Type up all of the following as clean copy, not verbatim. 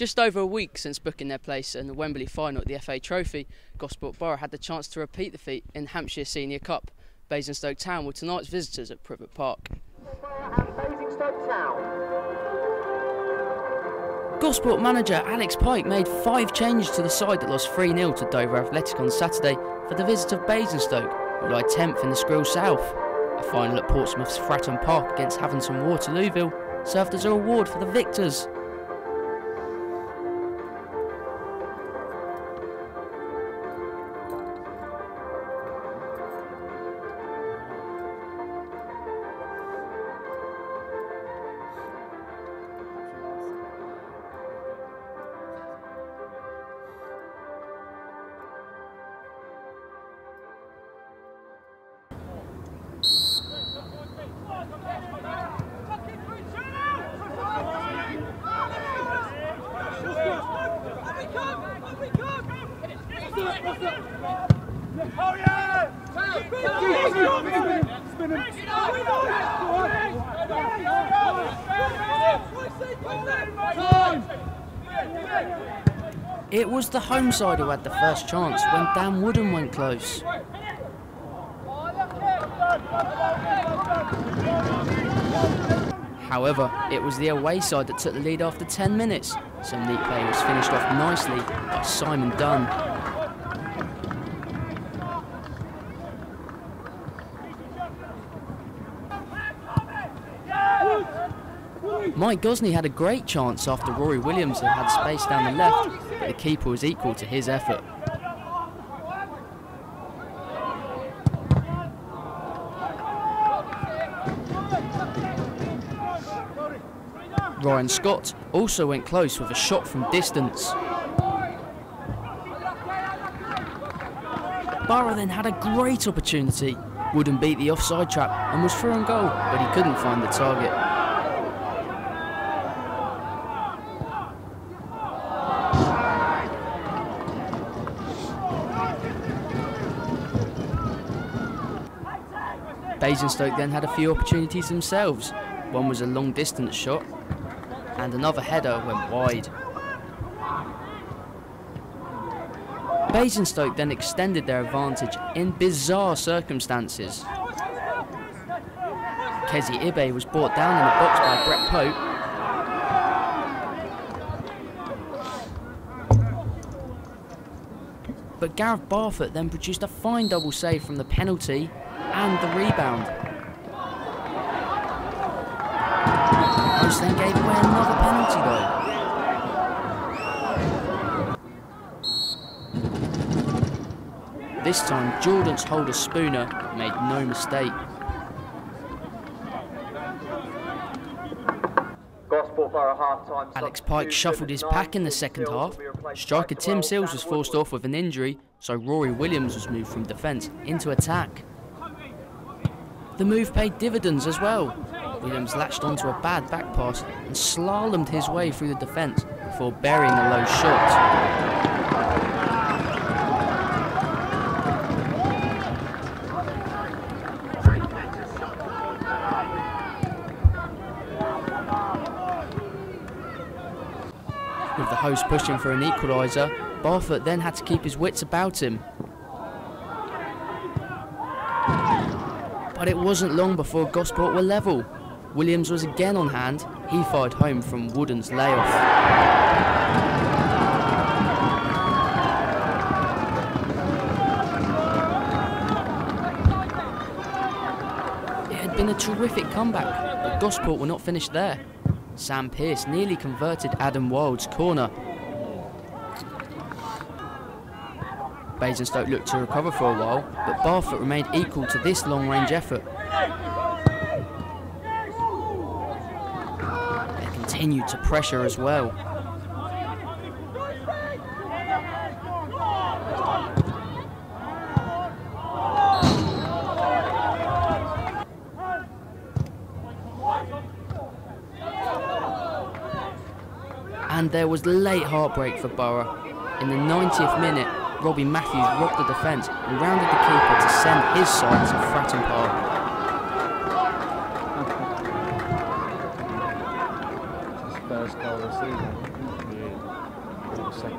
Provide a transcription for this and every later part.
Just over a week since booking their place in the Wembley final at the FA Trophy, Gosport Borough had the chance to repeat the feat in Hampshire Senior Cup. Basingstoke Town were tonight's visitors at Privet Park. Gosport manager Alex Pike made 5 changes to the side that lost 3-0 to Dover Athletic on Saturday for the visit of Basingstoke, who lie 10th in the Skrill South. A final at Portsmouth's Fratton Park against Havant Waterlooville served as a reward for the victors. It was the home side who had the first chance when Dan Wooden went close. However, it was the away side that took the lead after 10 minutes. Some neat play was finished off nicely by Simon Dunn. Mike Gosney had a great chance after Rory Williams had space down the left, but the keeper was equal to his effort. Ryan Scott also went close with a shot from distance. Borough then had a great opportunity. Wooden beat the offside trap and was through on goal, but he couldn't find the target. Basingstoke then had a few opportunities themselves. One was a long distance shot and another header went wide. Basingstoke then extended their advantage in bizarre circumstances. Kezi Ibe was brought down in the box by Brett Pope. But Gareth Barfoot then produced a fine double save from the penalty and the rebound. Post then gave away another penalty though. This time Jordan's holder Spooner made no mistake. Gosport Borough half-time. Alex Pike shuffled his pack in the second half. Striker Tim Sills was forced off with an injury, so Rory Williams was moved from defence into attack. The move paid dividends as well. Williams latched onto a bad back pass and slalomed his way through the defence before burying a low shot. With the host pushing for an equaliser, Barfoot then had to keep his wits about him. But it wasn't long before Gosport were level. Williams was again on hand. He fired home from Wooden's layoff. It had been a terrific comeback, but Gosport were not finished there. Sam Pearce nearly converted Adam Wild's corner. Basingstoke looked to recover for a while, but Barfoot remained equal to this long-range effort. They continued to pressure as well. And there was late heartbreak for Borough. In the 90th minute, Robbie Matthews robbed the defence and rounded the keeper to send his side to Fratton Park. His first goal of the season. the second.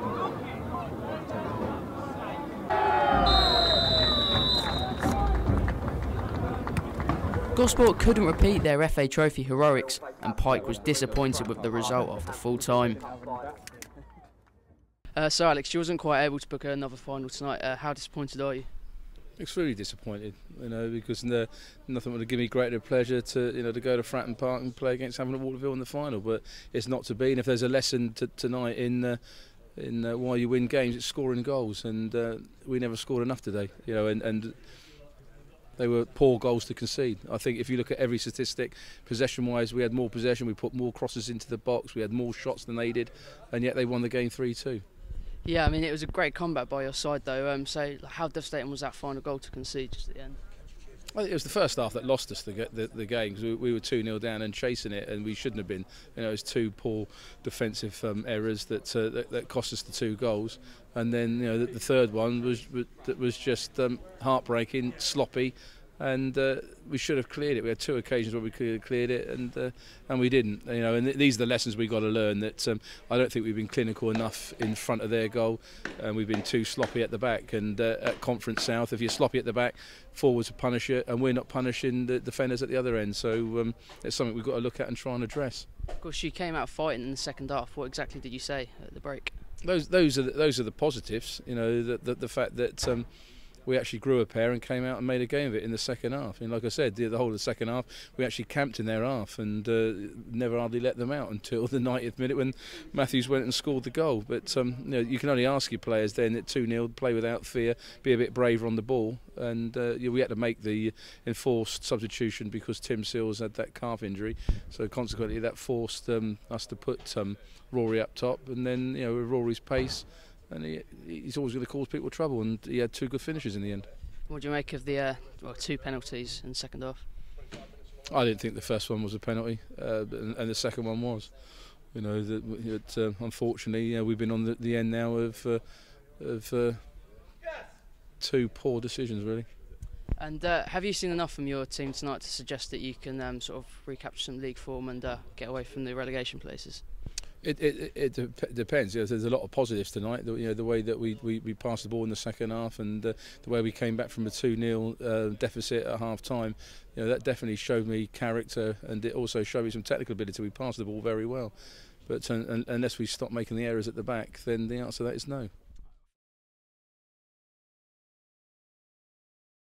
Gosport couldn't repeat their FA Trophy heroics, and Pike was disappointed with the result after full time. So Alex, you wasn't quite able to book another final tonight. How disappointed are you? Extremely disappointed, because nothing would have given me greater pleasure to go to Fratton Park and play against Havant Waterville in the final. But it's not to be. And if there's a lesson tonight in why you win games, it's scoring goals, and we never scored enough today. And they were poor goals to concede. I think if you look at every statistic, possession-wise, we had more possession, we put more crosses into the box, we had more shots than they did, and yet they won the game 3-2. Yeah, I mean, it was a great comeback by your side, though. So how devastating was that final goal to concede just at the end? Well, it was the first half that lost us the game, because we were 2-0 down and chasing it, and we shouldn't have been. It was two poor defensive errors that cost us the 2 goals, and then the third one was just heartbreaking, sloppy, and we should have cleared it. We had 2 occasions where we could have cleared it, and we didn't. And these are the lessons we've got to learn. That I don't think we've been clinical enough in front of their goal, and we've been too sloppy at the back. And at Conference South, if you're sloppy at the back, forwards will punish it, and we're not punishing the defenders at the other end. So it's something we've got to look at and try and address. Of course, you came out fighting in the second half. What exactly did you say at the break? Those are the positives. The fact that we actually grew a pair and came out and made a game of it in the second half. And like I said, the whole of the second half, we actually camped in their half and never hardly let them out until the 90th minute when Matthews went and scored the goal. But you can only ask your players then at 2-0, play without fear, be a bit braver on the ball. And we had to make the enforced substitution because Tim Seals had that calf injury. So consequently, that forced us to put Rory up top, and then with Rory's pace. And he's always going to cause people trouble, and he had 2 good finishes in the end. What do you make of the 2 penalties in the second half? I didn't think the first one was a penalty, and the second one was. Unfortunately, we've been on the end now of 2 poor decisions, really. And have you seen enough from your team tonight to suggest that you can sort of recapture some league form and get away from the relegation places? It depends. There's a lot of positives tonight. The way that we passed the ball in the second half, and the way we came back from a 2-0 deficit at half time. That definitely showed me character, and it also showed me some technical ability. We passed the ball very well, but unless we stop making the errors at the back, then the answer to that is no.